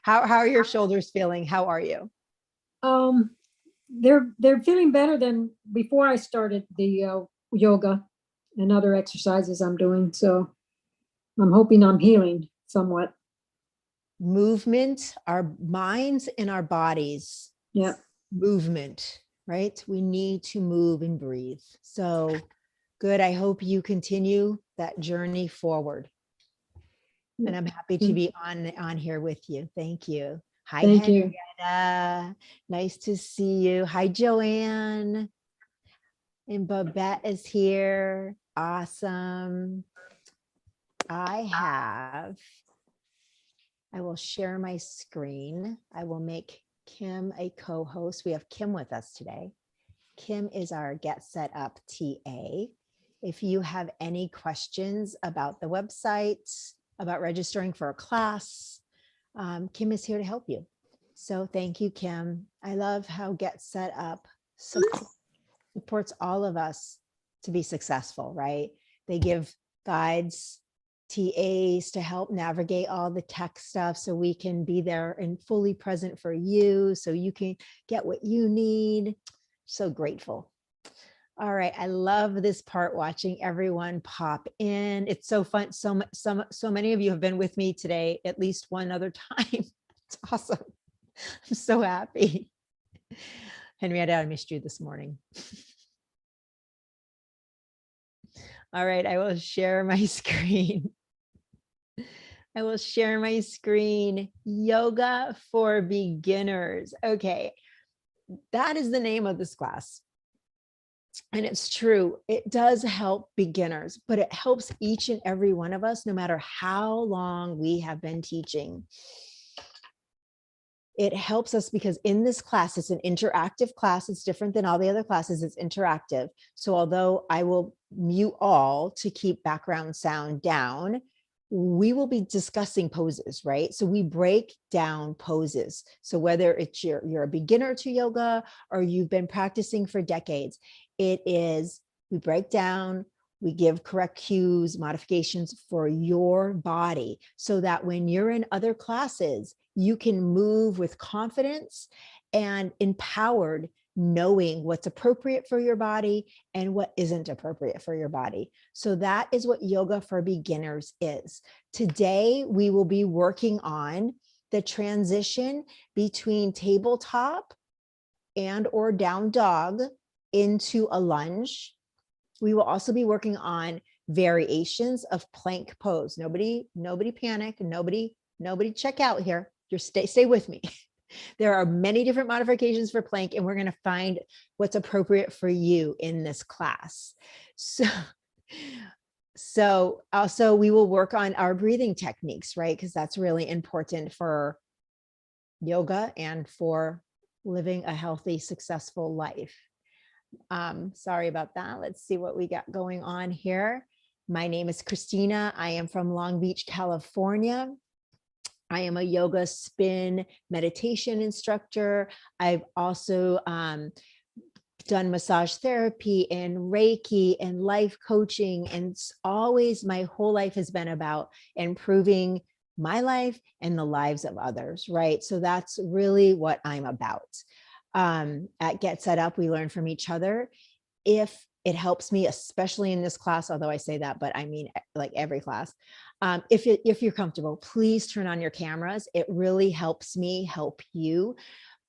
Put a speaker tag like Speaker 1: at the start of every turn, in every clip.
Speaker 1: How are your shoulders feeling? How are you?
Speaker 2: They're feeling better than before I started the yoga and other exercises I'm doing. So I'm hoping I'm healing somewhat.
Speaker 1: Movement, our minds and our bodies.
Speaker 2: Yeah.
Speaker 1: Movement, right? We need to move and breathe. So good. I hope you continue that journey forward. And I'm happy to be on here with you. Thank you. Hi,
Speaker 2: Thank you.
Speaker 1: Henrietta. Nice to see you. Hi, Joanne. And Babette is here. Awesome. I will share my screen. I will make Kim a co-host. We have Kim with us today. Kim is our Get Set Up TA. If you have any questions about the website, about registering for a class, Kim is here to help you. So thank you, Kim. I love how Get Set Up supports all of us to be successful, right? They give guides, TAs to help navigate all the tech stuff so we can be there and fully present for you so you can get what you need. So grateful. All right, I love this part, watching everyone pop in. It's so fun. So many of you have been with me today at least one other time. It's awesome. I'm so happy. Henrietta, I missed you this morning. All right, I will share my screen. I will share my screen. Yoga for beginners. Okay, that is the name of this class. And it's true, it does help beginners, but it helps each and every one of us, no matter how long we have been teaching. It helps us because in this class, it's an interactive class. It's different than all the other classes. It's interactive. So although I will mute all to keep background sound down, we will be discussing poses, right? So we break down poses. So whether it's you're a beginner to yoga or you've been practicing for decades, we break down, we give correct cues, modifications for your body so that when you're in other classes, you can move with confidence and empowered, knowing what's appropriate for your body and what isn't appropriate for your body. So that is what yoga for beginners is. Today, we will be working on the transition between tabletop and or down dog into a lunge. We will also be working on variations of plank pose. Nobody panic, nobody check out here. Just stay with me. There are many different modifications for plank, and we're going to find what's appropriate for you in this class. So also we will work on our breathing techniques, right? Because that's really important for yoga and for living a healthy, successful life. Sorry about that. Let's see what we got going on here. My name is Christina. I am from Long Beach, California. I am a yoga spin meditation instructor. I've also done massage therapy and Reiki and life coaching. And always my whole life has been about improving my life and the lives of others, right? So that's really what I'm about. At Get Set Up, we learn from each other. If it helps me, especially in this class, although I say that, but I mean like every class, if you're comfortable, please turn on your cameras. It really helps me help you.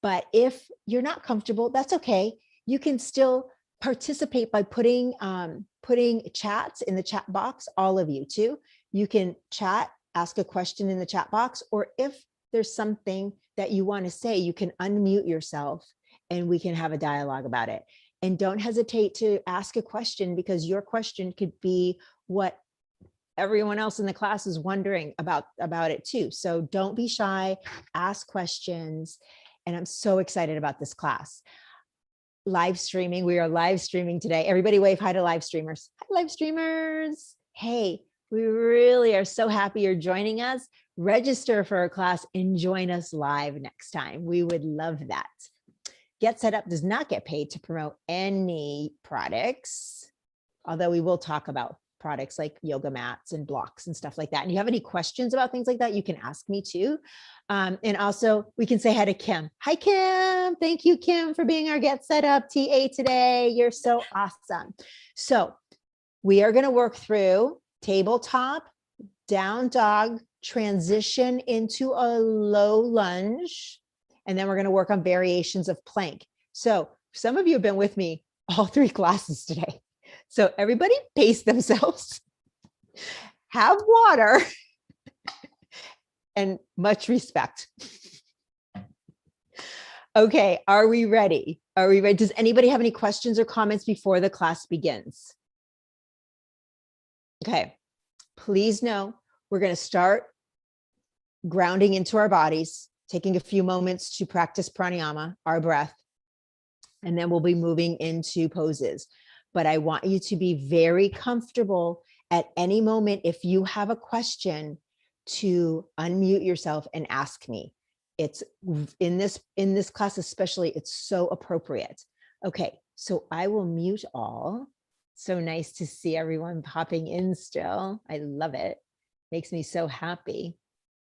Speaker 1: But if you're not comfortable, that's okay. You can still participate by putting chats in the chat box, all of you too. You can chat, ask a question in the chat box, or if there's something that you want to say, you can unmute yourself and we can have a dialogue about it. And don't hesitate to ask a question, because your question could be what everyone else in the class is wondering about it too. So don't be shy, ask questions. And I'm so excited about this class. Live streaming, we are live streaming today. Everybody wave hi to live streamers. Hi, live streamers. Hey, we really are so happy you're joining us. Register for a class and join us live next time. We would love that. Get Set Up does not get paid to promote any products, although we will talk about products like yoga mats and blocks and stuff like that. And you have any questions about things like that, you can ask me too. And also we can say hi to Kim. Hi, Kim. Thank you, Kim, for being our Get Set Up TA today. You're so awesome. So we are going to work through tabletop, down dog, transition into a low lunge, and then we're going to work on variations of plank. So some of you have been with me all 3 classes today. So everybody pace themselves, have water, and much respect. Okay, are we ready? Are we ready? Does anybody have any questions or comments before the class begins? Okay, please know we're going to start grounding into our bodies, taking a few moments to practice pranayama, our breath, and then we'll be moving into poses. But I want you to be very comfortable at any moment. If you have a question, to unmute yourself and ask me. It's in this class, especially, it's so appropriate. Okay, so I will mute all. So nice to see everyone popping in still. I love it. Makes me so happy.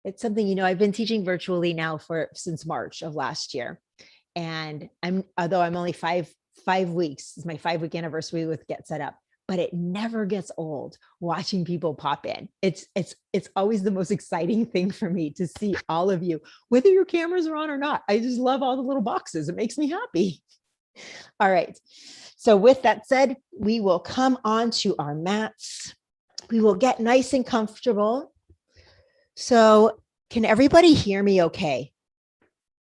Speaker 1: It's something, you know, I've been teaching virtually now since March of last year. And although I'm only five weeks, it's my 5-week anniversary with Get Set Up, but it never gets old watching people pop in. It's always the most exciting thing for me to see all of you, whether your cameras are on or not. I just love all the little boxes. It makes me happy. All right. So with that said, we will come on to our mats. We will get nice and comfortable. So can everybody hear me okay?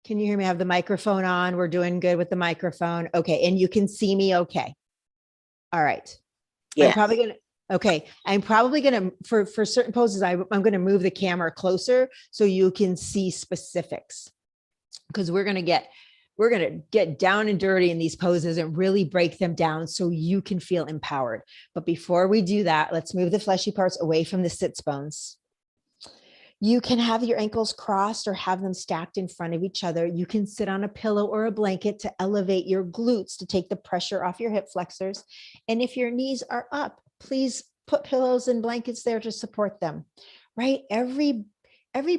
Speaker 1: Can you hear me? I have the microphone on. We're doing good with the microphone. Okay. And you can see me okay. All right. Yeah. I'm probably going to, for certain poses, I'm going to move the camera closer so you can see specifics, because we're going to get down and dirty in these poses and really break them down so you can feel empowered. But before we do that, let's move the fleshy parts away from the sits bones. You can have your ankles crossed or have them stacked in front of each other. You can sit on a pillow or a blanket to elevate your glutes to take the pressure off your hip flexors. And if your knees are up, please put pillows and blankets there to support them, right? Every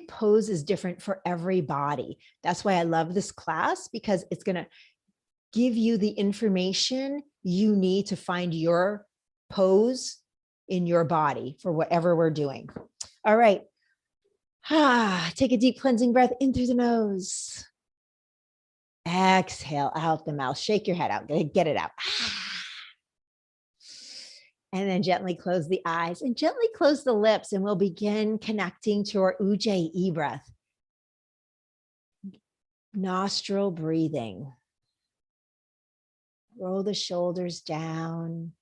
Speaker 1: pose is different for every body. That's why I love this class, because it's going to give you the information you need to find your pose in your body for whatever we're doing. All right. Take a deep cleansing breath in through the nose. Exhale out the mouth. Shake your head out. Get it out. And then gently close the eyes and gently close the lips, and we'll begin connecting to our Ujjayi breath. Nostril breathing. Roll the shoulders down.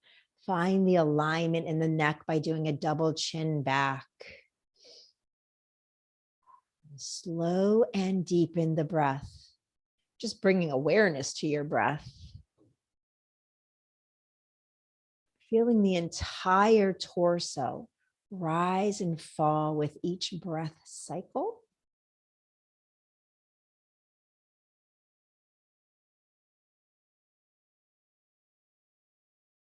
Speaker 1: Find the alignment in the neck by doing a double chin back. Slow and deepen the breath, just bringing awareness to your breath. Feeling the entire torso rise and fall with each breath cycle.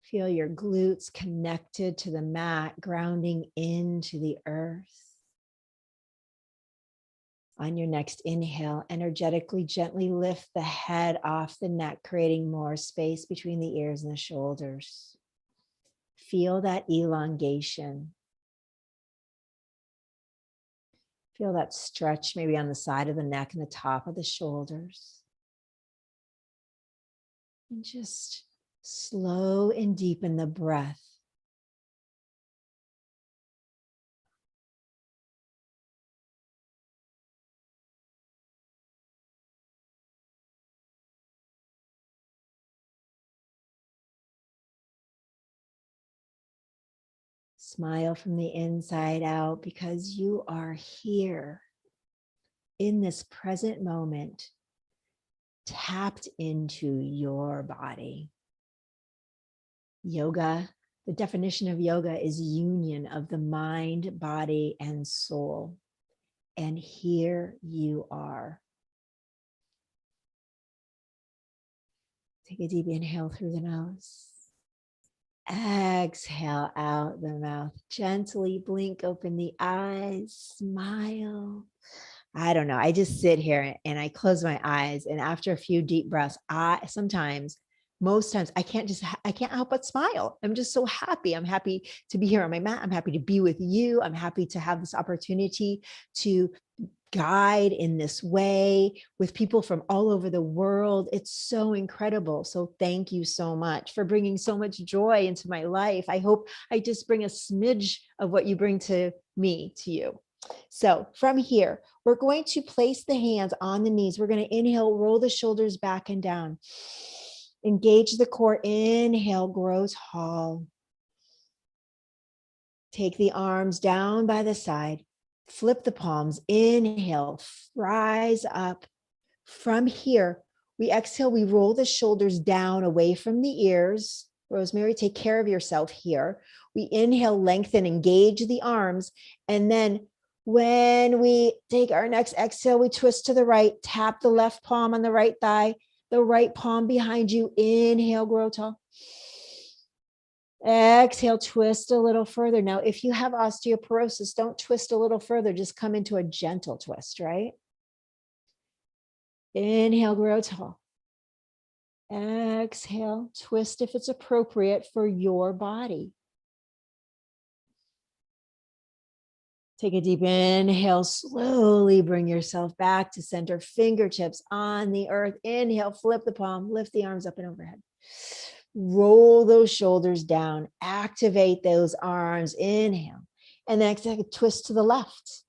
Speaker 1: Feel your glutes connected to the mat, grounding into the earth. On your next inhale, energetically, gently lift the head off the neck, creating more space between the ears and the shoulders. Feel that elongation. Feel that stretch maybe on the side of the neck and the top of the shoulders. And just slow and deepen the breath. Smile from the inside out, because you are here in this present moment, tapped into your body. Yoga, the definition of yoga is union of the mind, body, and soul. And here you are. Take a deep inhale through the nose. Exhale out the mouth. Gently blink open the eyes. Smile. I don't know. I just sit here and I close my eyes. And after a few deep breaths, most times I can't help but smile. I'm just so happy. I'm happy to be here on my mat. I'm happy to be with you. I'm happy to have this opportunity to guide in this way with people from all over the world. It's so incredible. So thank you so much for bringing so much joy into my life. I hope I just bring a smidge of what you bring to me, to you. So from here, we're going to place the hands on the knees. We're going to inhale, roll the shoulders back and down. Engage the core. Inhale, grow tall. Take the arms down by the side. Flip the palms. Inhale, rise up. From here, we exhale, we roll the shoulders down away from the ears. Rosemary, take care of yourself here. We inhale, lengthen, engage the arms. And then when we take our next exhale, we twist to the right, tap the left palm on the right thigh, the right palm behind you. Inhale, grow tall. Exhale, twist a little further. Now, if you have osteoporosis, don't twist a little further. Just come into a gentle twist, right? Inhale, grow tall. Exhale, twist if it's appropriate for your body. Take a deep inhale, slowly bring yourself back to center, fingertips on the earth. Inhale, flip the palm, lift the arms up and overhead. Roll those shoulders down, activate those arms, inhale. And then exhale, twist to the left.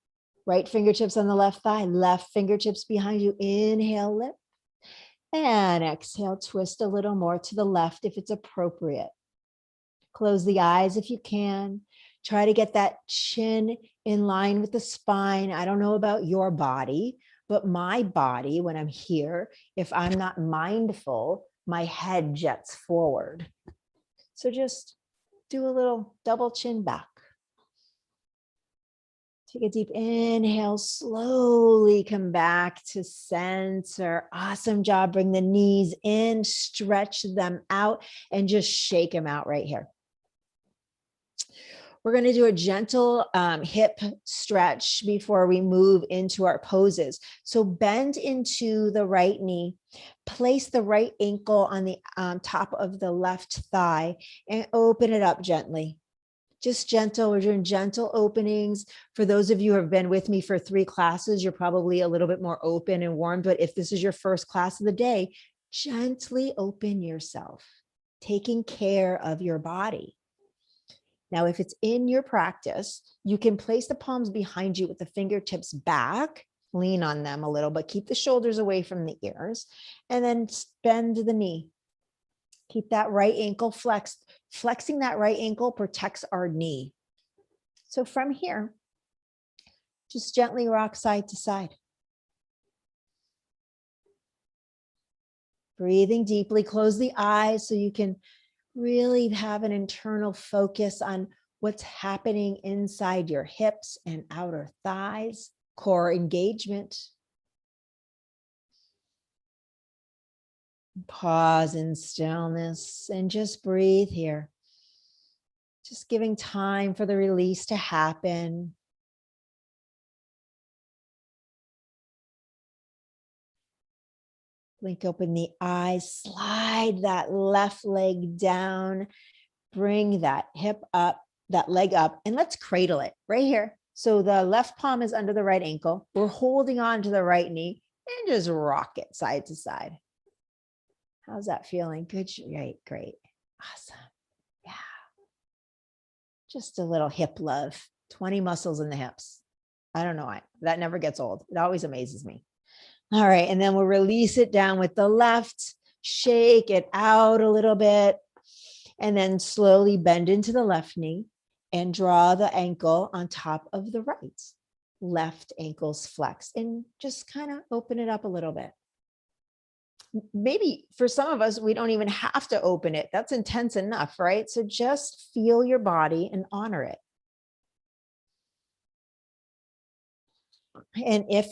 Speaker 1: Right fingertips on the left thigh, left fingertips behind you. Inhale, lift. And exhale, twist a little more to the left if it's appropriate. Close the eyes if you can. Try to get that chin in line with the spine. I don't know about your body, but my body, when I'm here, if I'm not mindful, my head jets forward. So just do a little double chin back. Take a deep inhale, slowly come back to center. Awesome job. Bring the knees in, stretch them out, and just shake them out right here. We're going to do a gentle hip stretch before we move into our poses. So bend into the right knee, place the right ankle on the top of the left thigh, and open it up gently. Just gentle. We're doing gentle openings. For those of you who have been with me for 3 classes, you're probably a little bit more open and warm. But if this is your first class of the day, gently open yourself, taking care of your body. Now, if it's in your practice, you can place the palms behind you with the fingertips back, lean on them a little, but keep the shoulders away from the ears, and then bend the knee. Keep that right ankle flexed. Flexing that right ankle protects our knee. So from here, just gently rock side to side. Breathing deeply, close the eyes so you can really have an internal focus on what's happening inside your hips and outer thighs, core engagement. Pause in stillness and just breathe here. Just giving time for the release to happen. Blink open the eyes, slide that left leg down, bring that hip up, that leg up, and let's cradle it right here. So the left palm is under the right ankle. We're holding on to the right knee and just rock it side to side. How's that feeling? Good, right, great, awesome. Yeah. Just a little hip love, 20 muscles in the hips. I don't know why, that never gets old. It always amazes me. All right, and then we'll release it down with the left, shake it out a little bit, and then slowly bend into the left knee and draw the ankle on top of the right. Left ankle's flex, and just kind of open it up a little bit. Maybe for some of us, we don't even have to open it. That's intense enough, right? So just feel your body and honor it. And if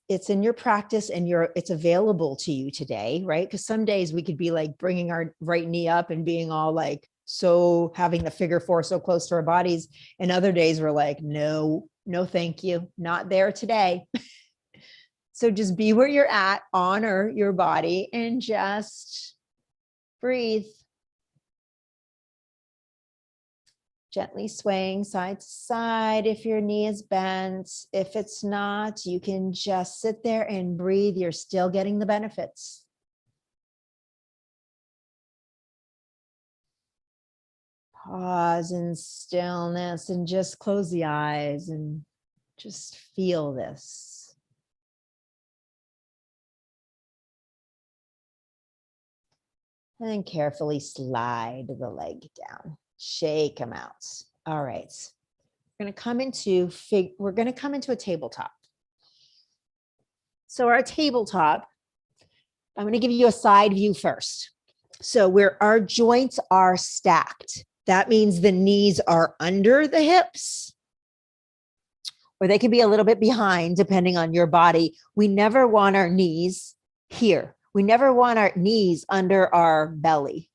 Speaker 1: it's in your practice and it's available to you today, right? Because some days we could be like bringing our right knee up and being all like so having the figure four so close to our bodies. And other days we're like, no, no, thank you. Not there today. So just be where you're at, honor your body, and just breathe. Gently swaying side to side if your knee is bent. If it's not, you can just sit there and breathe. You're still getting the benefits. Pause in stillness and just close the eyes and just feel this. And then carefully slide the leg down. Shake them out. All right. We're going to come into a tabletop. So our tabletop, I'm going to give you a side view first. So where our joints are stacked, that means the knees are under the hips, or they can be a little bit behind depending on your body. We never want our knees here. We never want our knees under our belly.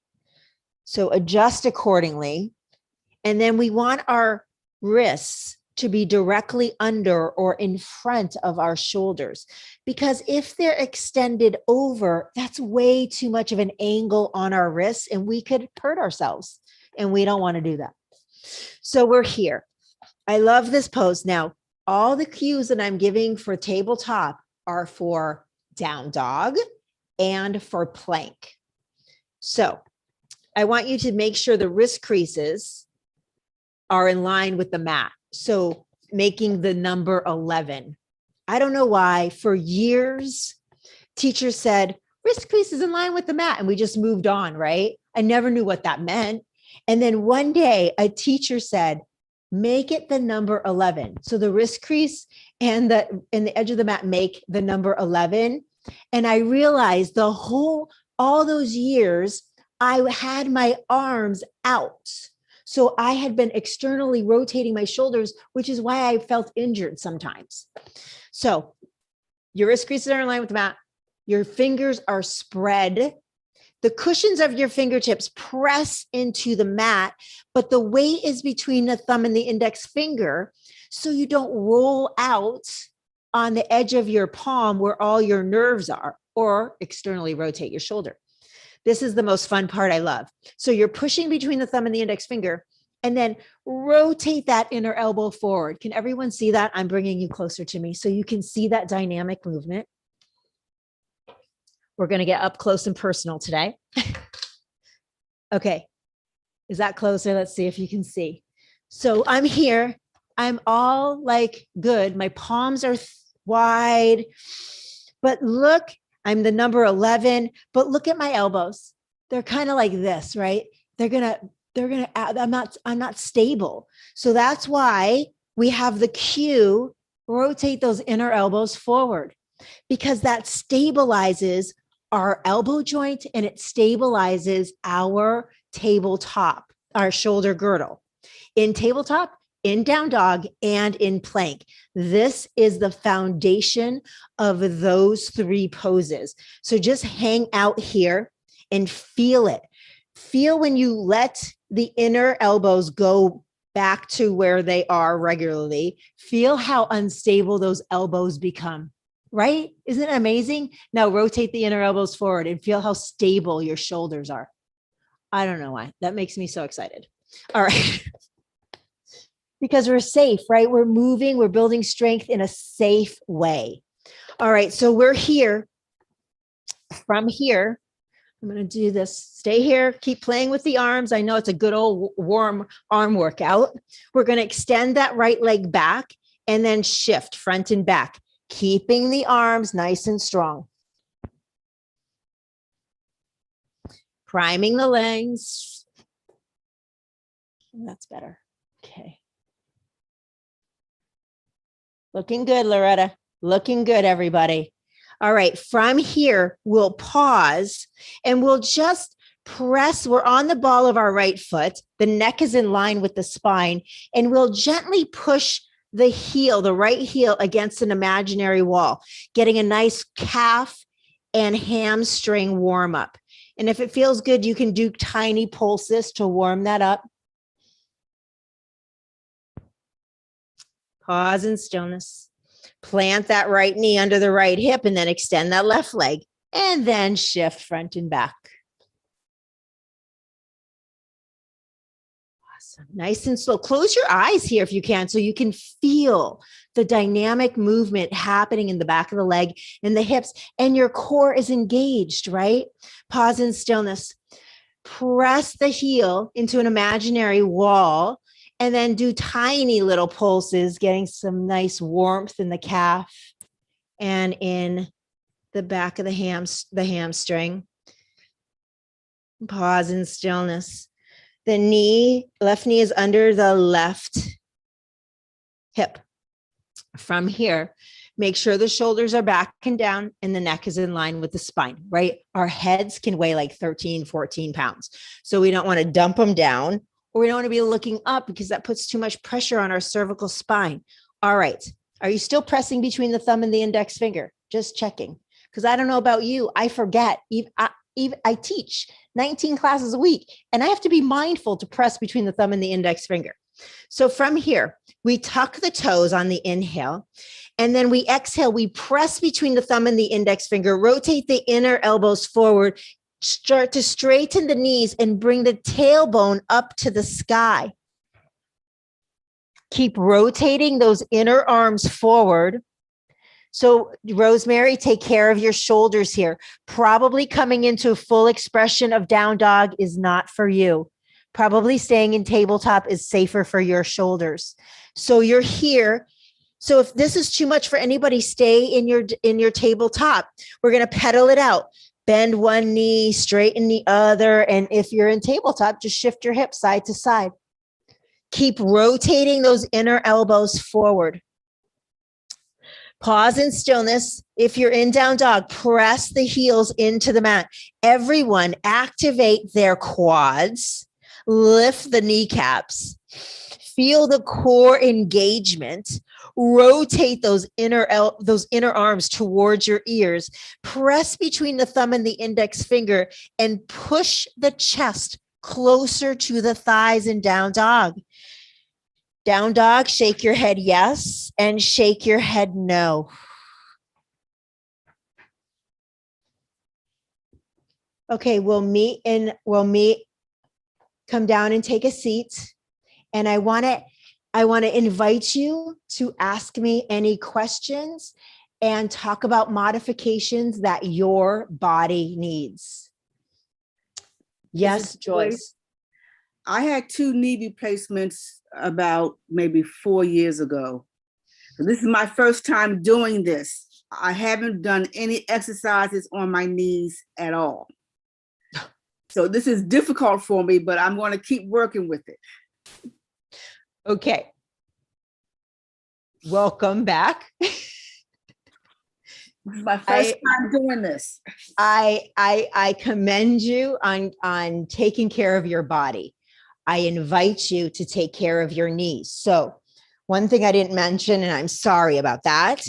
Speaker 1: So adjust accordingly. And then we want our wrists to be directly under or in front of our shoulders, because if they're extended over, that's way too much of an angle on our wrists and we could hurt ourselves, and we don't want to do that. So we're here. I love this pose. Now, all the cues that I'm giving for tabletop are for down dog and for plank. So I want you to make sure the wrist creases are in line with the mat. So making the number 11. I don't know why for years, teachers said, wrist creases in line with the mat. And we just moved on, right? I never knew what that meant. And then one day a teacher said, make it the number 11. So the wrist crease and the edge of the mat make the number 11. And I realized all those years, I had my arms out. So I had been externally rotating my shoulders, which is why I felt injured sometimes. So your wrist creases are in line with the mat. Your fingers are spread. The cushions of your fingertips press into the mat, but the weight is between the thumb and the index finger, so you don't roll out on the edge of your palm where all your nerves are, or externally rotate your shoulder. This is the most fun part I love. So you're pushing between the thumb and the index finger, and then rotate that inner elbow forward. Can everyone see that? I'm bringing you closer to me so you can see that dynamic movement. We're going to get up close and personal today. Okay. Is that closer? Let's see if you can see. So I'm here. I'm all like good. My palms are wide, but look, I'm the number 11, but look at my elbows. They're kind of like this, right? I'm not stable. So that's why we have the cue, rotate those inner elbows forward, because that stabilizes our elbow joint and it stabilizes our tabletop, our shoulder girdle. In tabletop, in down dog, and in plank. This is the foundation of those three poses. So just hang out here and feel it. Feel when you let the inner elbows go back to where they are regularly. Feel how unstable those elbows become, right? Isn't it amazing? Now rotate the inner elbows forward and feel how stable your shoulders are. I don't know why. That makes me so excited. All right. Because we're safe, right? We're moving, we're building strength in a safe way. All right, so we're here. From here, I'm going to do this. Stay here, keep playing with the arms. I know it's a good old warm arm workout. We're going to extend that right leg back and then shift front and back, keeping the arms nice and strong. Priming the legs. That's better. Okay. Looking good, Loretta. Looking good, everybody. All right, from here, we'll pause and we'll just press. We're on the ball of our right foot. The neck is in line with the spine, and we'll gently push the heel, the right heel, against an imaginary wall, getting a nice calf and hamstring warm up. And if it feels good, you can do tiny pulses to warm that up. Pause in stillness. Plant that right knee under the right hip and then extend that left leg and then shift front and back. Awesome. Nice and slow. Close your eyes here if you can, so you can feel the dynamic movement happening in the back of the leg and the hips, and your core is engaged, right? Pause in stillness. Press the heel into an imaginary wall and then do tiny little pulses, getting some nice warmth in the calf and in the back of the hamstring. Pause in stillness. The left knee is under the left hip. From here, make sure the shoulders are back and down and the neck is in line with the spine, right? Our heads can weigh like 13, 14 pounds. So we don't want to dump them down, or we don't want to be looking up because that puts too much pressure on our cervical spine. All right. Are you still pressing between the thumb and the index finger? Just checking. Because I don't know about you, I forget. I teach 19 classes a week, and I have to be mindful to press between the thumb and the index finger. So from here, we tuck the toes on the inhale, and then we exhale. We press between the thumb and the index finger, rotate the inner elbows forward, start to straighten the knees and bring the tailbone up to the sky. Keep rotating those inner arms forward. So Rosemary, take care of your shoulders here. Probably coming into full expression of down dog is not for you. Probably staying in tabletop is safer for your shoulders. So you're here. So if this is too much for anybody, stay in your tabletop. We're going to pedal it out. Bend one knee, straighten the other. And if you're in tabletop, just shift your hips side to side. Keep rotating those inner elbows forward. Pause in stillness. If you're in down dog, press the heels into the mat. Everyone activate their quads, lift the kneecaps, feel the core engagement, rotate those inner arms towards your ears, press between the thumb and the index finger, and push the chest closer to the thighs in down dog. Down dog, shake your head yes, and shake your head no. Okay, we'll meet, come down and take a seat. And I want to invite you to ask me any questions and talk about modifications that your body needs. Yes, Joyce.
Speaker 3: I had 2 knee replacements about maybe 4 years ago. This is my first time doing this. I haven't done any exercises on my knees at all. So this is difficult for me, but I'm going to keep working with it.
Speaker 1: Okay. Welcome back.
Speaker 3: This is my first time doing this.
Speaker 1: I commend you on taking care of your body. I invite you to take care of your knees. So one thing I didn't mention, and I'm sorry about that,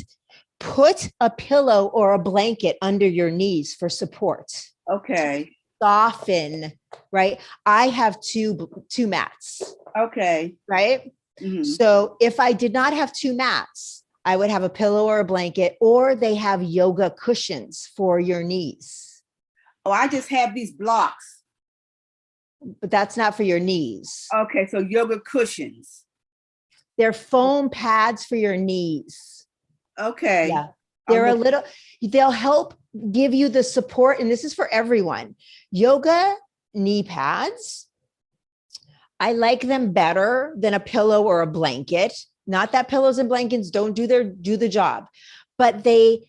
Speaker 1: put a pillow or a blanket under your knees for support.
Speaker 3: Okay.
Speaker 1: Soften, right? I have two mats.
Speaker 3: Okay.
Speaker 1: Right?
Speaker 3: Mm-hmm.
Speaker 1: So if I did not have 2 mats, I would have a pillow or a blanket, or they have yoga cushions for your knees.
Speaker 3: Oh, I just have these blocks.
Speaker 1: But that's not for your knees.
Speaker 3: Okay, so yoga cushions.
Speaker 1: They're foam pads for your knees.
Speaker 3: Okay.
Speaker 1: Yeah. They'll help give you the support. And this is for everyone. Yoga knee pads, I like them better than a pillow or a blanket. Not that pillows and blankets don't do the job, but they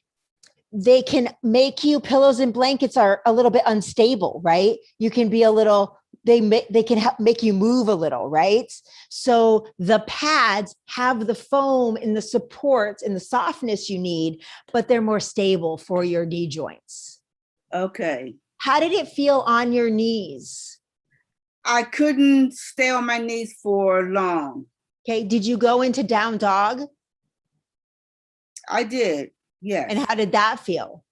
Speaker 1: can make you, pillows and blankets are a little bit unstable, right? You can be a little, they can help make you move a little, right? So the pads have the foam and the support and the softness you need, but they're more stable for your knee joints.
Speaker 3: Okay.
Speaker 1: How did it feel on your knees?
Speaker 3: I couldn't stay on my knees for long.
Speaker 1: Okay. Did you go into down dog?
Speaker 3: I did. Yes.
Speaker 1: And how did that feel?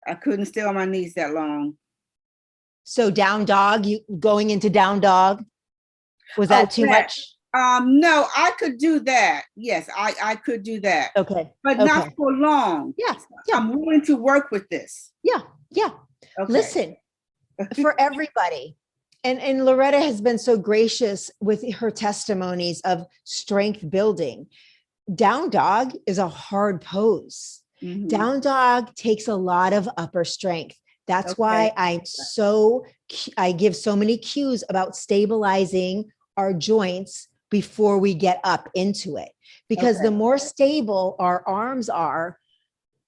Speaker 3: I couldn't stay on my knees that long.
Speaker 1: So down dog, you going into down dog? Was that too
Speaker 3: that.
Speaker 1: much?
Speaker 3: No, I could do that. Yes, I could do that,
Speaker 1: Okay.
Speaker 3: but
Speaker 1: Okay.
Speaker 3: not for long.
Speaker 1: Yeah. Yeah.
Speaker 3: I'm willing to work with this.
Speaker 1: Yeah. Yeah.
Speaker 3: Okay.
Speaker 1: Listen, for everybody. And Loretta has been so gracious with her testimonies of strength building. Down dog is a hard pose.
Speaker 3: Mhm.
Speaker 1: Down dog takes a lot of upper strength. That's
Speaker 3: Okay.
Speaker 1: why I give so many cues about stabilizing our joints before we get up into it. Because
Speaker 3: Okay.
Speaker 1: the more stable our arms are,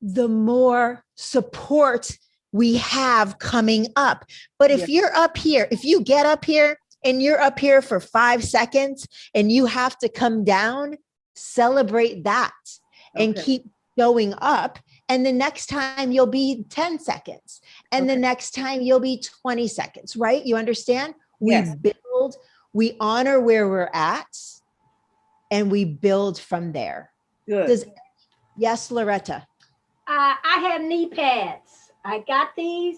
Speaker 1: the more support we have coming up. But if
Speaker 3: Yeah.
Speaker 1: you're up here, if you get up here and you're up here for 5 seconds and you have to come down, celebrate that and
Speaker 3: Okay.
Speaker 1: keep going up. And the next time you'll be 10 seconds. And the
Speaker 3: Okay.
Speaker 1: next time you'll be 20 seconds, right? You understand?
Speaker 3: Yes.
Speaker 1: We build, we honor where we're at, and we build from there.
Speaker 3: Good.
Speaker 1: Yes, Loretta.
Speaker 4: I have knee pads. I got these,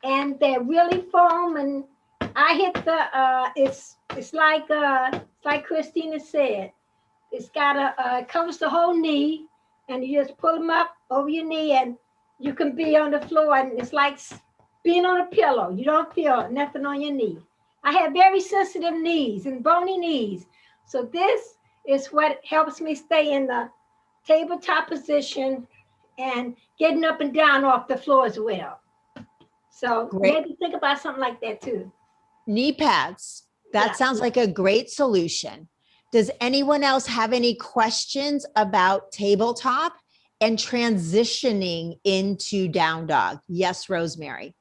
Speaker 4: and they're really firm. And I hit the. It's like Christina said. It's got it covers the whole knee, and you just pull them up over your knee, and you can be on the floor, and it's like being on a pillow. You don't feel nothing on your knee. I have very sensitive knees and bony knees, so this is what helps me stay in the tabletop position and getting up and down off the floor as well. So
Speaker 1: Great.
Speaker 4: maybe think about something like that too.
Speaker 1: Knee pads. That
Speaker 4: Yeah.
Speaker 1: sounds like a great solution. Does anyone else have any questions about tabletop and transitioning into down dog? Yes, Rosemary.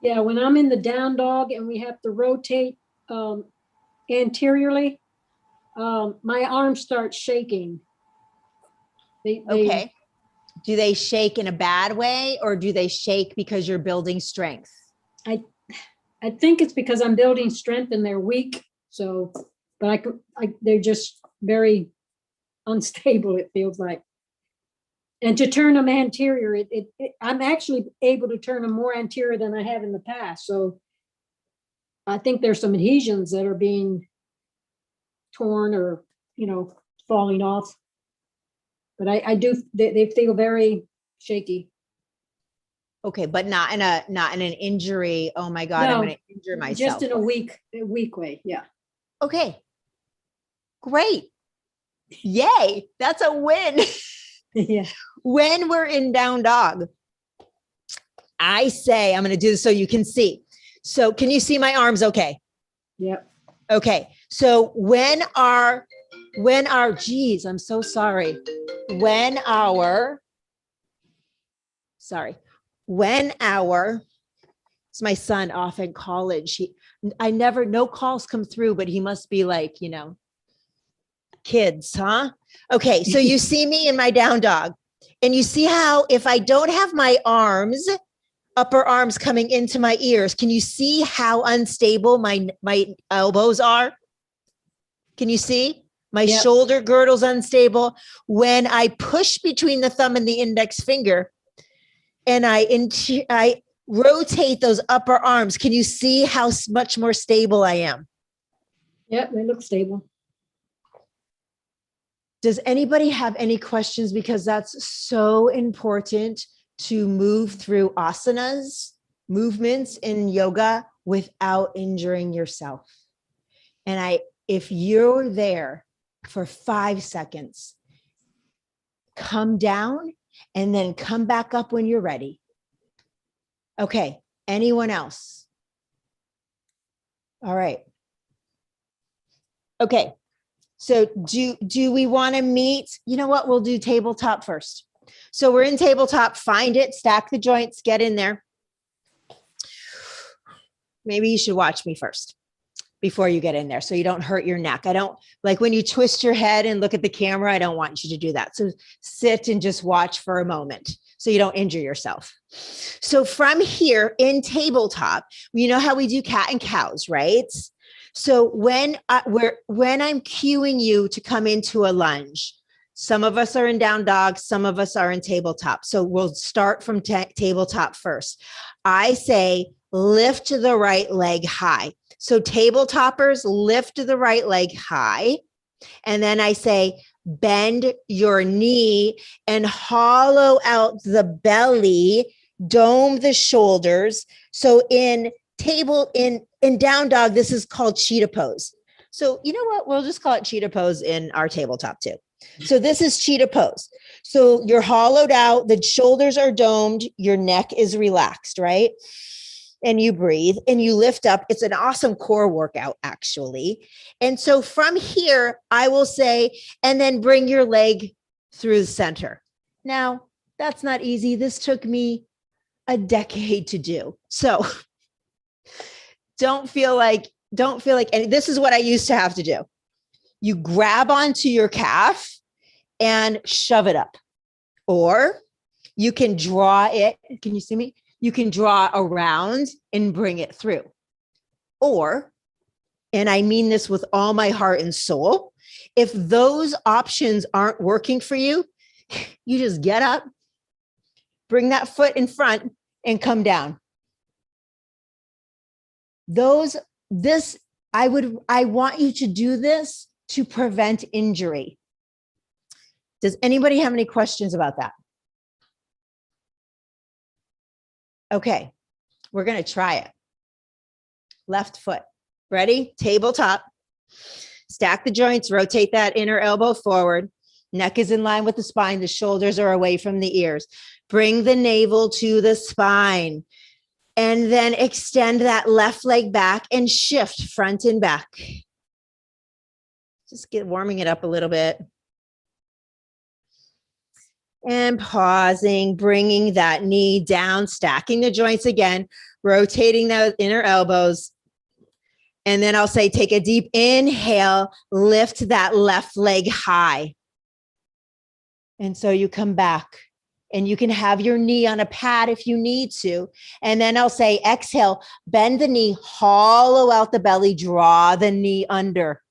Speaker 2: Yeah, when I'm in the down dog and we have to rotate anteriorly, my arms start shaking.
Speaker 1: Okay. Do they shake in a bad way, or do they shake because you're building strength?
Speaker 2: I think it's because I'm building strength and they're weak. So, but they're just very unstable, it feels like. And to turn them anterior, I'm actually able to turn them more anterior than I have in the past. So I think there's some adhesions that are being torn or, falling off. But they feel very shaky.
Speaker 1: Okay, but not in an injury. Oh my God, I'm
Speaker 2: No,
Speaker 1: going to injure myself.
Speaker 2: Just in a weak way. Yeah.
Speaker 1: Okay. Great. Yay. That's a win.
Speaker 2: Yeah.
Speaker 1: When we're in down dog, I say, I'm going to do this so you can see. So can you see my arms? Okay.
Speaker 2: Yep.
Speaker 1: Okay. So when our, geez, I'm so sorry. When our, it's my son off in college. No calls come through, but he must be like, kids, huh? Okay. So you see me in my down dog, and you see how if I don't have my upper arms coming into my ears, can you see how unstable my elbows are? Can you see? My
Speaker 2: Yep.
Speaker 1: shoulder girdle's unstable. When I push between the thumb and the index finger, and I rotate those upper arms, can you see how much more stable I am?
Speaker 2: Yep, they look stable.
Speaker 1: Does anybody have any questions? Because that's so important to move through asanas, movements in yoga without injuring yourself. And if you're there for 5 seconds, come down and then come back up when you're ready. Okay. Anyone else? All right. Okay. So do we want to meet? You know what? We'll do tabletop first. So we're in tabletop, find it, stack the joints, get in there. Maybe you should watch me first before you get in there so you don't hurt your neck. I don't like when you twist your head and look at the camera. I don't want you to do that. So sit and just watch for a moment so you don't injure yourself. So from here in tabletop, you know how we do cat and cows, right? So when I'm cueing you to come into a lunge, some of us are in down dog, some of us are in tabletop. So we'll start from tabletop first. I say, lift the right leg high. So tabletoppers, lift the right leg high. And then I say, bend your knee and hollow out the belly, dome the shoulders. So in down dog, this is called cheetah pose. So you know what? We'll just call it cheetah pose in our tabletop too. So this is cheetah pose. So you're hollowed out, the shoulders are domed, your neck is relaxed, right? And you breathe and you lift up. It's an awesome core workout, actually. And so from here, I will say, and then bring your leg through the center. Now, that's not easy. This took me a decade to do. So don't feel like, and this is what I used to have to do. You grab onto your calf and shove it up. Or you can draw it. Can you see me? You can draw around and bring it through. Or, and I mean this with all my heart and soul, if those options aren't working for you, you just get up, bring that foot in front and come down. I want you to do this to prevent injury. Does anybody have any questions about that? Okay, we're going to try it. Left foot. Ready? Tabletop. Stack the joints, rotate that inner elbow forward. Neck is in line with the spine. The shoulders are away from the ears. Bring the navel to the spine. And then extend that left leg back and shift front and back. Just warming it up a little bit. And pausing, bringing that knee down, stacking the joints again, rotating those inner elbows. And then I'll say, take a deep inhale, lift that left leg high. And so you come back and you can have your knee on a pad if you need to. And then I'll say, exhale, bend the knee, hollow out the belly, draw the knee under.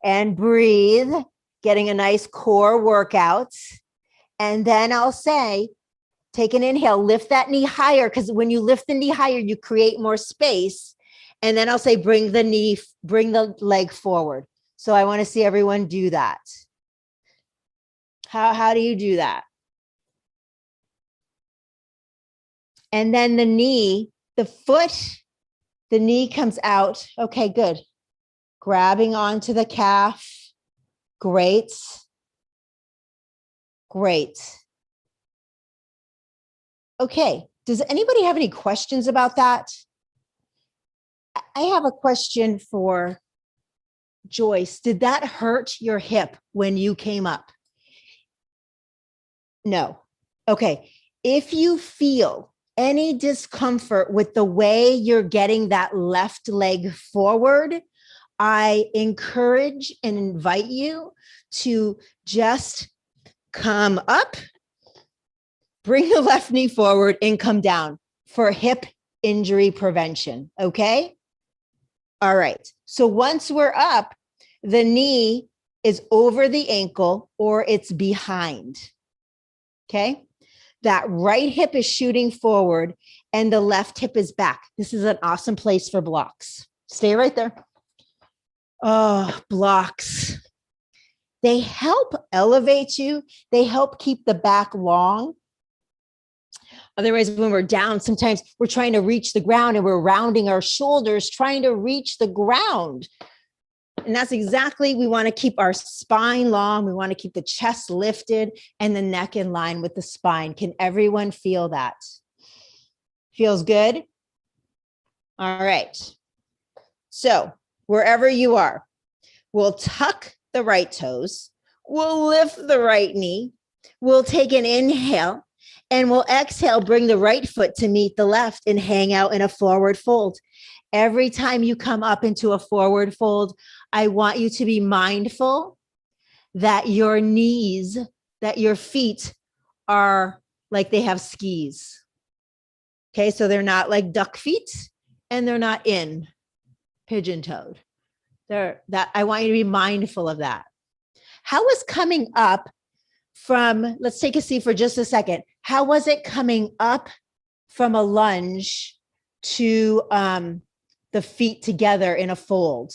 Speaker 1: And breathe, getting a nice core workout. And then I'll say, take an inhale, lift that knee higher, because when you lift the knee higher, you create more space. And then I'll say, bring the leg forward. So I want to see everyone do that. How do you do that? And then the knee comes out. Okay, good. Grabbing onto the calf. Great. Great. Okay, does anybody have any questions about that? I have a question for Joyce. Did that hurt your hip when you came up? No. Okay, if you feel any discomfort with the way you're getting that left leg forward, I encourage and invite you to just come up, bring the left knee forward and come down for hip injury prevention, okay? All right, so once we're up, the knee is over the ankle or it's behind, okay? That right hip is shooting forward and the left hip is back. This is an awesome place for blocks. Stay right there. Oh, blocks. They help elevate you. They help keep the back long. Otherwise, when we're down, sometimes we're trying to reach the ground and we're rounding our shoulders, trying to reach the ground. And that's exactly, we want to keep our spine long. We want to keep the chest lifted and the neck in line with the spine. Can everyone feel that? Feels good? All right. So wherever you are, we'll tuck the right toes. We'll lift the right knee. We'll take an inhale and we'll exhale, bring the right foot to meet the left and hang out in a forward fold. Every time you come up into a forward fold, I want you to be mindful that your knees, that your feet are like they have skis. Okay, so they're not like duck feet and they're not in pigeon-toed. I want you to be mindful of that. How was coming up from, let's take a seat for just a second. How was it coming up from a lunge to the feet together in a fold.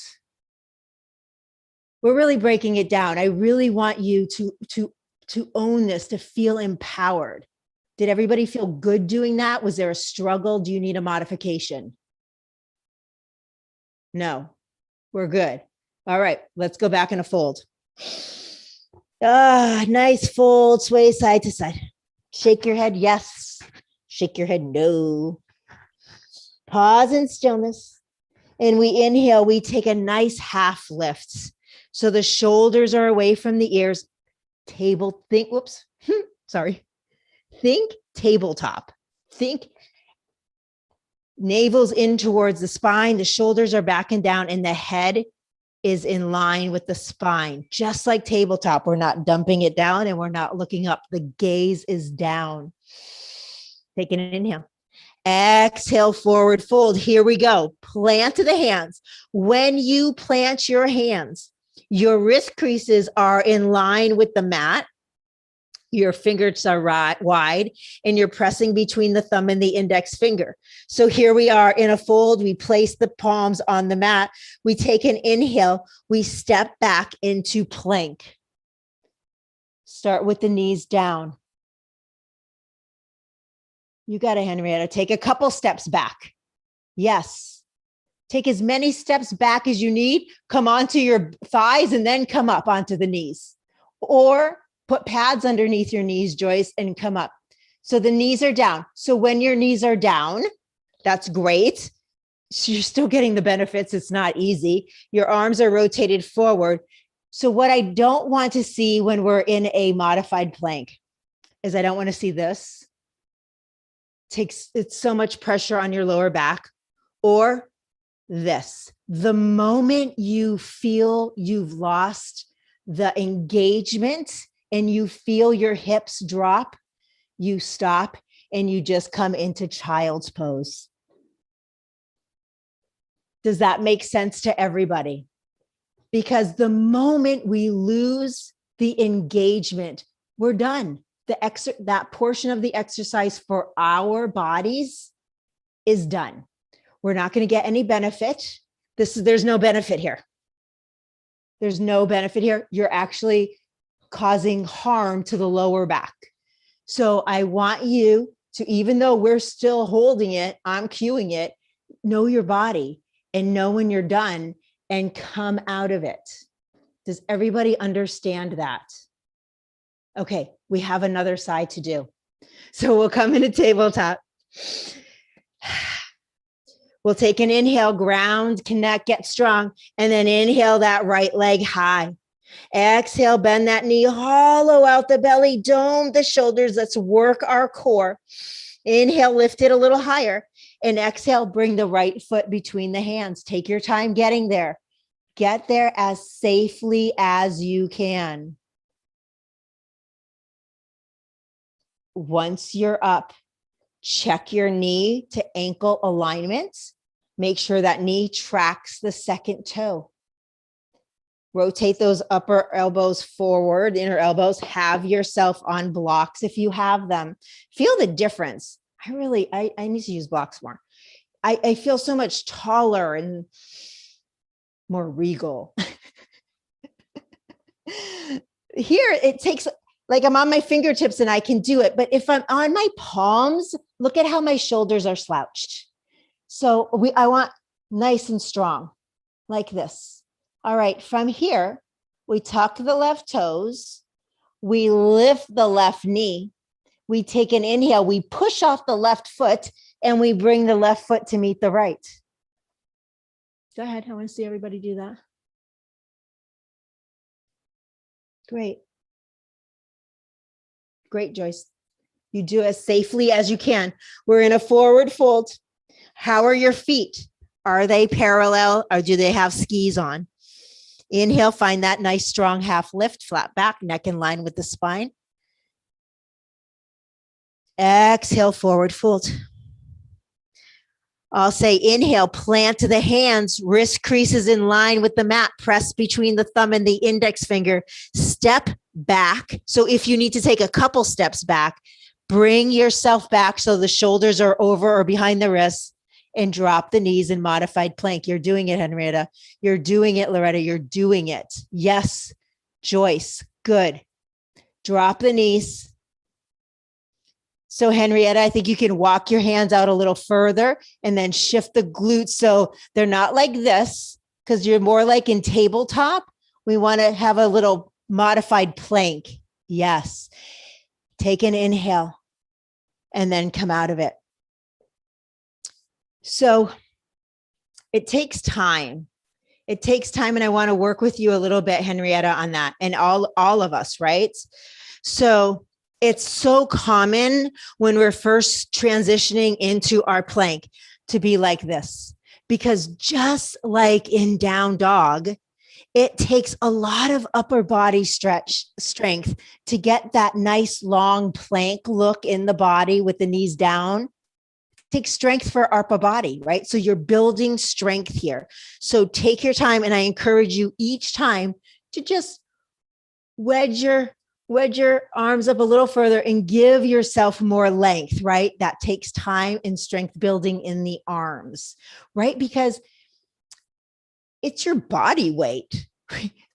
Speaker 1: We're really breaking it down. I really want you to own this, to feel empowered. Did everybody feel good doing that? Was there a struggle? Do you need a modification? No, we're good. All right, let's go back in a fold. Nice fold, sway side to side. Shake your head, yes. Shake your head, no. Pause in stillness. And we inhale, we take a nice half lift. So the shoulders are away from the ears. Think tabletop. Think navel's in towards the spine. The shoulders are back and down, and the head is in line with the spine, just like tabletop. We're not dumping it down and we're not looking up. The gaze is down. Take an inhale. Exhale, forward fold. Here we go. Plant the hands. When you plant your hands, your wrist creases are in line with the mat. Your fingers are wide, and you're pressing between the thumb and the index finger. So here we are in a fold. We place the palms on the mat. We take an inhale. We step back into plank. Start with the knees down. You got it, Henrietta. Take a couple steps back. Yes. Take as many steps back as you need. Come onto your thighs and then come up onto the knees. Or put pads underneath your knees, Joyce, and come up. So the knees are down. So when your knees are down, that's great. So you're still getting the benefits. It's not easy. Your arms are rotated forward. So what I don't want to see when we're in a modified plank is I don't want to see this. It's so much pressure on your lower back, or this. The moment you feel you've lost the engagement and you feel your hips drop, you stop and you just come into child's pose. Does that make sense to everybody? Because the moment we lose the engagement, we're done. That portion of the exercise for our bodies is done. We're not going to get any benefit. There's no benefit here. There's no benefit here. You're actually causing harm to the lower back. So I want you to, even though we're still holding it, I'm cueing it, know your body and know when you're done and come out of it. Does everybody understand that? Okay, we have another side to do. So we'll come into tabletop. We'll take an inhale, ground, connect, get strong, and then inhale that right leg high. Exhale, bend that knee, hollow out the belly, dome the shoulders. Let's work our core. Inhale, lift it a little higher. And exhale, bring the right foot between the hands. Take your time getting there. Get there as safely as you can. Once you're up, check your knee to ankle alignment. Make sure that knee tracks the second toe. Rotate those upper elbows forward, inner elbows. Have yourself on blocks if you have them. Feel the difference. I need to use blocks more. I feel so much taller and more regal. Here, it takes, like I'm on my fingertips and I can do it. But if I'm on my palms, look at how my shoulders are slouched. So I want nice and strong, like this. All right, from here, we tuck the left toes. We lift the left knee. We take an inhale. We push off the left foot and we bring the left foot to meet the right. Go ahead. I want to see everybody do that. Great. Great, Joyce. You do as safely as you can. We're in a forward fold. How are your feet? Are they parallel or do they have skis on? Inhale, find that nice strong half lift, flat back, neck in line with the spine. Exhale, forward fold. I'll say inhale, plant the hands, wrist creases in line with the mat, press between the thumb and the index finger, step back. So if you need to take a couple steps back, bring yourself back so the shoulders are over or behind the wrists and drop the knees in modified plank. You're doing it, Henrietta. You're doing it, Loretta. You're doing it. Yes, Joyce. Good. Drop the knees. So Henrietta, I think you can walk your hands out a little further and then shift the glutes so they're not like this, because you're more like in tabletop. We want to have a little modified plank. Yes. Take an inhale and then come out of it. So it takes time. It takes time. And I want to work with you a little bit, Henrietta, on that, and all of us, right? So it's so common when we're first transitioning into our plank to be like this, because just like in down dog, it takes a lot of upper body strength to get that nice long plank look in the body with the knees down. It takes strength for upper body, right? So you're building strength here. So take your time, and I encourage you each time to just wedge your arms up a little further and give yourself more length, right? That takes time and strength building in the arms, right? Because it's your body weight.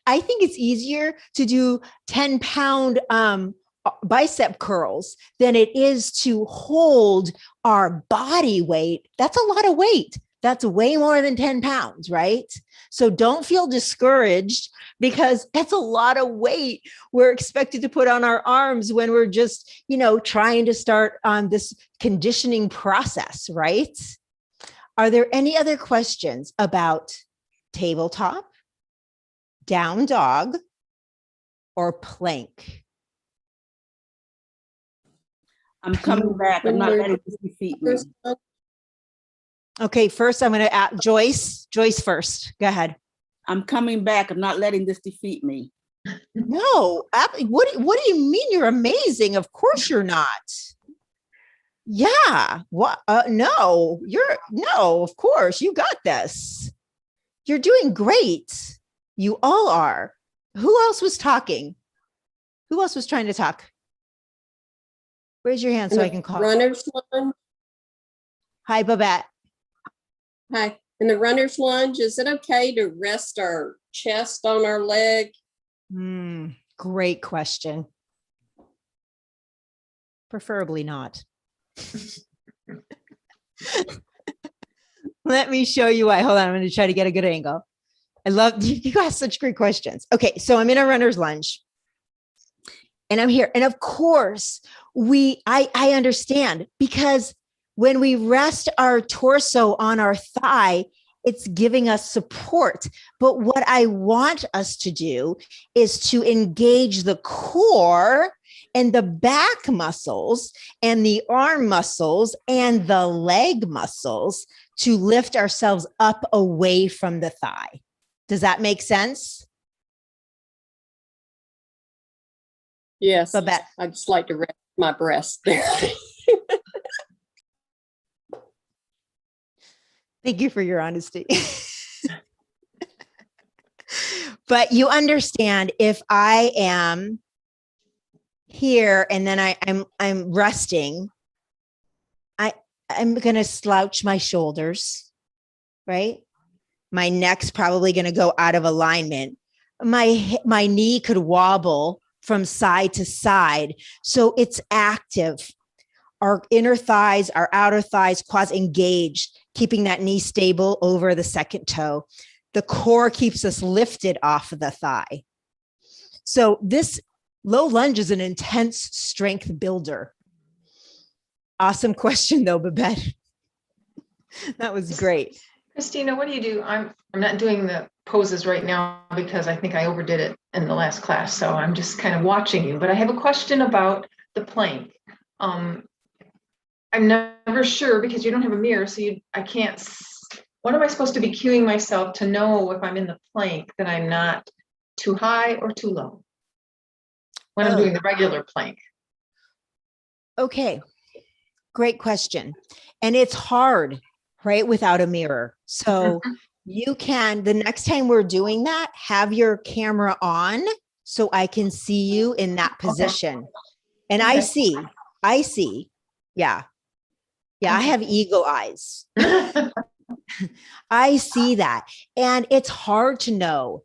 Speaker 1: I think it's easier to do 10-pound bicep curls than it is to hold our body weight. That's a lot of weight. That's way more than 10 pounds, right? So don't feel discouraged, because that's a lot of weight we're expected to put on our arms when we're just, trying to start on this conditioning process, right? Are there any other questions about tabletop, down dog, or plank?
Speaker 3: I'm coming back. I'm not letting this defeat me.
Speaker 1: Okay, first I'm going to ask Joyce. Joyce first. Go ahead.
Speaker 3: I'm coming back. I'm not letting this defeat me.
Speaker 1: No, what do you mean? You're amazing. Of course you're not. Yeah. What? No, of course you got this. You're doing great. You all are. Who else was talking? Who else was trying to talk? Raise your hand so I can call.
Speaker 5: Runner's lunge.
Speaker 1: Hi, Babette.
Speaker 5: Hi. In the runner's lunge, is it okay to rest our chest on our leg?
Speaker 1: Great question. Preferably not. Let me show you why. Hold on. I'm going to try to get a good angle. I love you guys. Such great questions. Okay. So I'm in a runner's lunge and I'm here. And of course I understand, because when we rest our torso on our thigh, it's giving us support. But what I want us to do is to engage the core and the back muscles and the arm muscles and the leg muscles to lift ourselves up away from the thigh. Does that make sense?
Speaker 5: Yes.
Speaker 1: Babette.
Speaker 5: I'd just like to rest my breast there.
Speaker 1: Thank you for your honesty. But you understand, if I am here and then I'm resting, I'm going to slouch my shoulders, right? My neck's probably going to go out of alignment. My knee could wobble from side to side. So it's active. Our inner thighs, our outer thighs, quads engaged, keeping that knee stable over the second toe. The core keeps us lifted off of the thigh. So this low lunge is an intense strength builder. Awesome question though, Babette. That was great.
Speaker 6: Christina, what do you do? I'm not doing the poses right now because I think I overdid it in the last class. So I'm just kind of watching you, but I have a question about the plank. I'm never sure because you don't have a mirror. So I can't, what am I supposed to be cueing myself to know if I'm in the plank that I'm not too high or too low when I'm doing the regular plank?
Speaker 1: Okay. Great question. And it's hard, right? Without a mirror. So you can, the next time we're doing that, have your camera on so I can see you in that position. And I see. Yeah. Yeah, I have eagle eyes. I see that. And it's hard to know.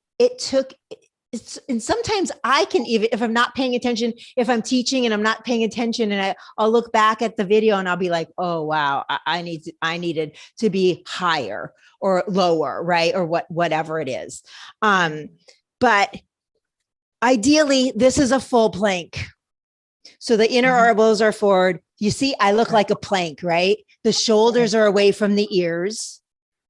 Speaker 1: And sometimes I can, even if I'm not paying attention, if I'm teaching and I'm not paying attention, and I'll look back at the video and I'll be like, oh, wow, I needed to be higher or lower, right? Or whatever it is. But ideally, this is a full plank. So the inner elbows are forward. You see, I look like a plank, right? The shoulders are away from the ears.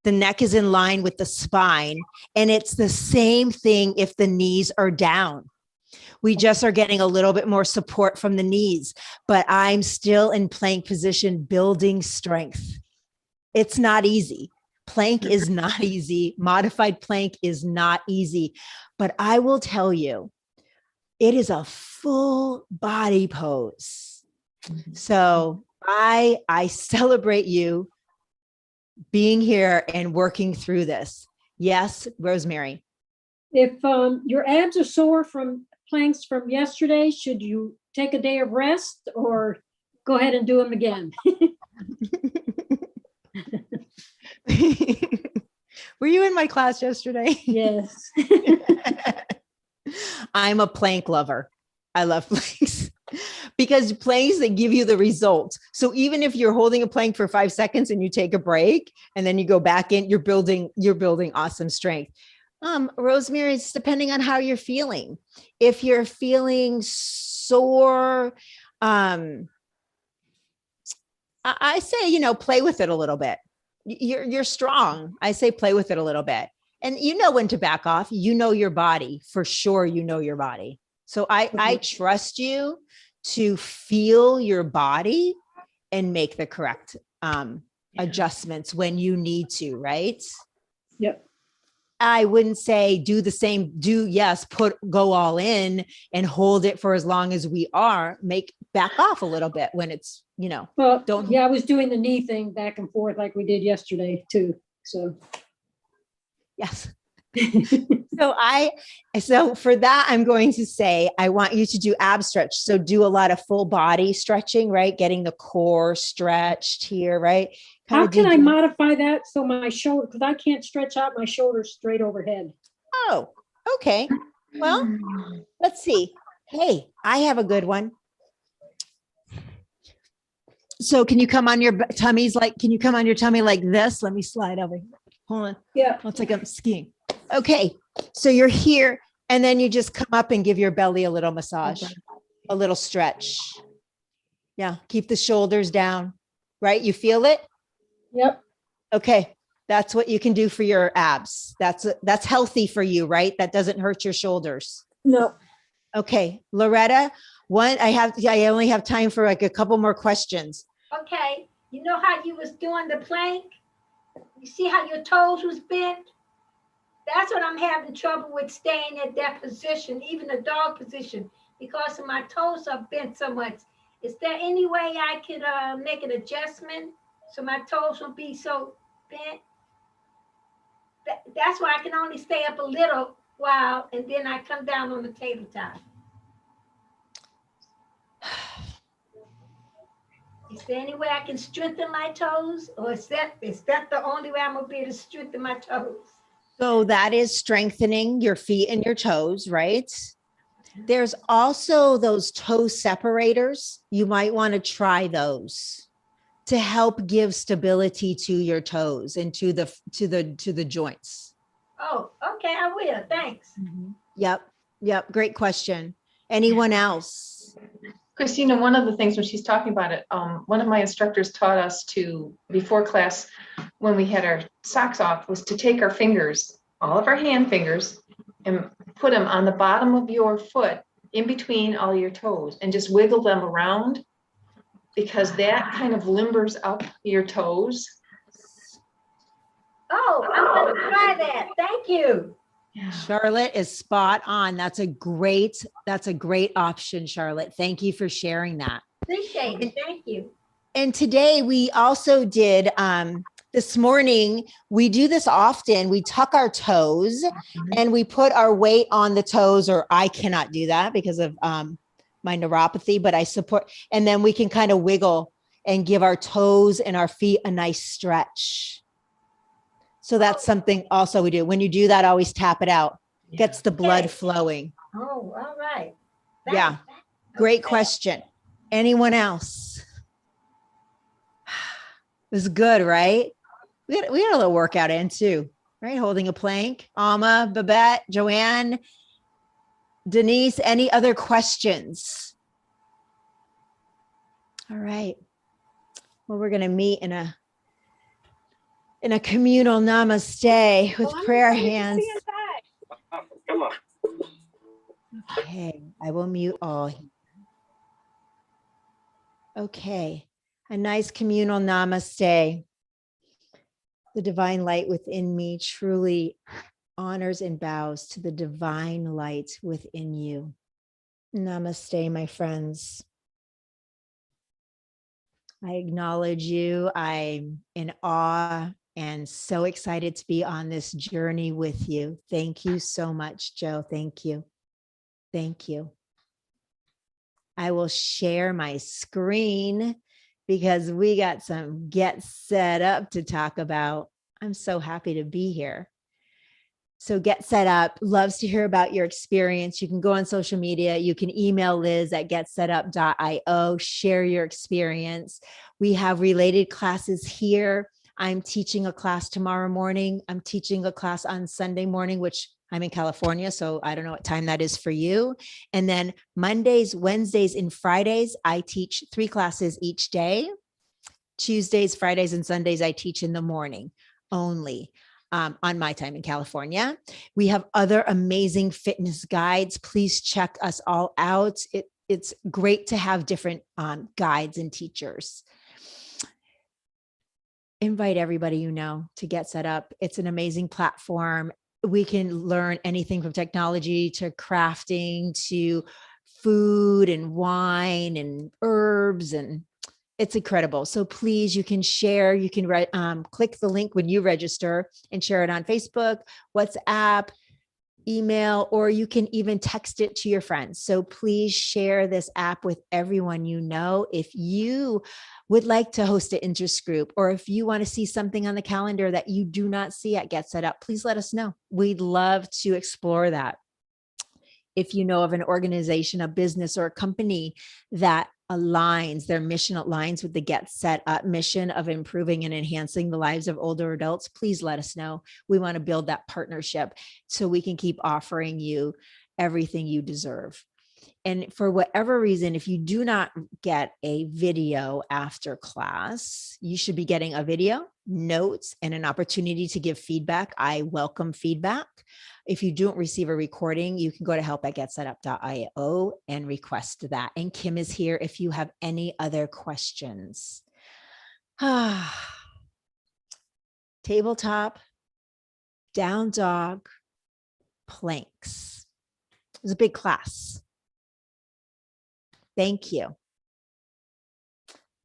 Speaker 1: The neck is in line with the spine. And it's the same thing if the knees are down. We just are getting a little bit more support from the knees, but I'm still in plank position, building strength. It's not easy. Plank is not easy. Modified plank is not easy. But I will tell you, it is a full body pose. So I celebrate you being here and working through this. Yes, Rosemary.
Speaker 2: If your abs are sore from planks from yesterday, should you take a day of rest or go ahead and do them again?
Speaker 1: Were you in my class yesterday?
Speaker 2: Yes.
Speaker 1: I'm a plank lover. I love planks because planks, they give you the results. So even if you're holding a plank for 5 seconds and you take a break and then you go back in, you're building awesome strength. Rosemary, it's depending on how you're feeling. If you're feeling sore, I say, play with it a little bit. You're strong. I say play with it a little bit. And you know when to back off. You know your body, for sure. You know your body. So I trust you to feel your body and make the correct adjustments when you need to, right?
Speaker 2: Yep.
Speaker 1: I wouldn't say do the same, go all in and hold it for as long as we are, back off a little bit when it's,
Speaker 2: Well,
Speaker 1: don't.
Speaker 2: yeah, I was doing the knee thing back and forth like we did yesterday too. So.
Speaker 1: Yes. So for that, I'm going to say, I want you to do ab stretch. So do a lot of full body stretching, right? Getting the core stretched here, right?
Speaker 2: How can I modify that so my shoulder, because I can't stretch out my shoulders straight overhead.
Speaker 1: Oh, okay. Well, let's see. Hey, I have a good one. So can you come on your tummy like this? Let me slide over here. Hold on.
Speaker 2: Yeah.
Speaker 1: Looks like I'm skiing. Okay. So you're here and then you just come up and give your belly a little massage, a little stretch. Yeah. Keep the shoulders down, right? You feel it?
Speaker 2: Yep.
Speaker 1: Okay. That's what you can do for your abs. That's healthy for you, right? That doesn't hurt your shoulders.
Speaker 2: No.
Speaker 1: Okay. Loretta, I only have time for like a couple more questions.
Speaker 4: Okay. You know how you was doing the plank? You see how your toes was bent? That's what I'm having trouble with, staying at that position, even the dog position, because my toes are bent so much. Is there any way I could make an adjustment so my toes won't be so bent? That's why I can only stay up a little while and then I come down on the tabletop. Is there any way I can strengthen my toes, or is that the only way I'm gonna be able to strengthen my toes?
Speaker 1: So that is strengthening your feet and your toes, right? There's also those toe separators. You might want to try those to help give stability to your toes and to the joints.
Speaker 4: Oh, okay, I will. Thanks.
Speaker 1: Yep. Great question. Anyone else?
Speaker 6: Christina, one of the things when she's talking about it, one of my instructors taught us to, before class, when we had our socks off, was to take our fingers, all of our hand fingers, and put them on the bottom of your foot in between all your toes and just wiggle them around, because that kind of limbers up your toes.
Speaker 4: Oh, I'm going to try that. Thank you.
Speaker 6: Yeah.
Speaker 1: Charlotte is spot on. That's a great option, Charlotte. Thank you for sharing that.
Speaker 4: Appreciate it. Thank you.
Speaker 1: And today we also did, this morning, we do this often. We tuck our toes and we put our weight on the toes, or I cannot do that because of my neuropathy, but I support, and then we can kind of wiggle and give our toes and our feet a nice stretch. So that's something also we do. When you do that, always tap it out. Gets the blood flowing.
Speaker 4: Oh, all right.
Speaker 1: Yeah. Great question. Anyone else? It was good, right? We had a little workout in too, right? Holding a plank. Alma, Babette, Joanne, Denise, any other questions? All right. Well, we're going to meet in a communal namaste with prayer hands.
Speaker 7: Come on.
Speaker 1: Okay, I will mute all. Okay, a nice communal namaste. The divine light within me truly honors and bows to the divine light within you. Namaste, my friends. I acknowledge you. I'm in awe and so excited to be on this journey with you. Thank you so much, Joe. Thank you. Thank you. I will share my screen because we got some get set up to talk about. I'm so happy to be here. So Get Set Up loves to hear about your experience. You can go on social media. You can email Liz at getsetup.io, share your experience. We have related classes here. I'm teaching a class tomorrow morning. I'm teaching a class on Sunday morning, which I'm in California, so I don't know what time that is for you. And then Mondays, Wednesdays, and Fridays, I teach 3 classes each day. Tuesdays, Fridays, and Sundays, I teach in the morning only. On my time in California. We have other amazing fitness guides. Please check us all out. It's great to have different guides and teachers. Invite everybody you know to Get Set Up. It's an amazing platform. We can learn anything from technology to crafting to food and wine and herbs, and it's incredible. So please, you can share, you can click the link when you register and share it on Facebook, WhatsApp, email, or you can even text it to your friends. So please share this app with everyone you know. If you would like to host an interest group, or if you want to see something on the calendar that you do not see at Get Set Up, please let us know. We'd love to explore that. If you know of an organization, a business, or a company that aligns, their mission aligns with the Get Set Up mission of improving and enhancing the lives of older adults, please let us know. We want to build that partnership so we can keep offering you everything you deserve. And for whatever reason, if you do not get a video after class, you should be getting a video, notes, and an opportunity to give feedback. I welcome feedback. If you don't receive a recording, you can go to help@getsetup.io and request that. And Kim is here if you have any other questions. Tabletop, down dog, planks. It was a big class. Thank you.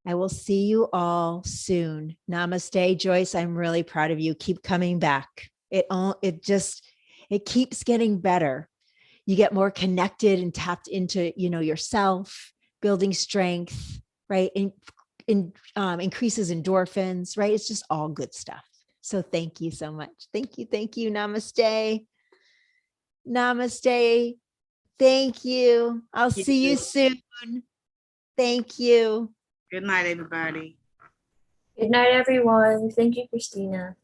Speaker 1: I will see you all soon. Namaste, Joyce. I'm really proud of you. Keep coming back. It keeps getting better. You get more connected and tapped into, yourself, building strength, right? Increases endorphins, right? It's just all good stuff. So thank you so much. Thank you. Thank you. Namaste. Namaste. Thank you. I'll see you soon. Thank you.
Speaker 3: Good night, everybody.
Speaker 8: Good night, everyone. Thank you, Christina.